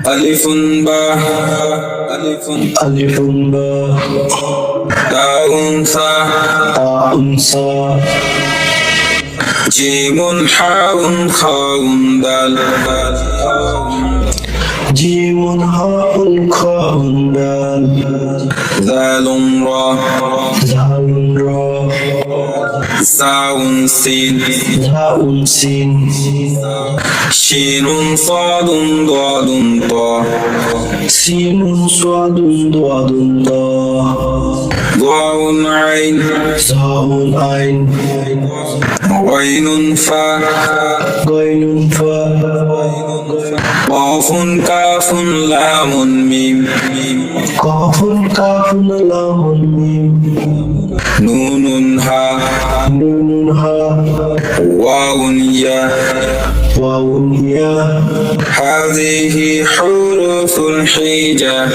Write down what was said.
ألف باء ألف باء تاء ثاء ثاء جيم حاء خاء دال جيم حاء خاء دال ذال راء زاء سين شين صاد ضاد طاء سين صاد ضاد طاء ضاء عين غين فاء قاف كاف لام ميم نون هاء واو ياء هذه حروف الحجاب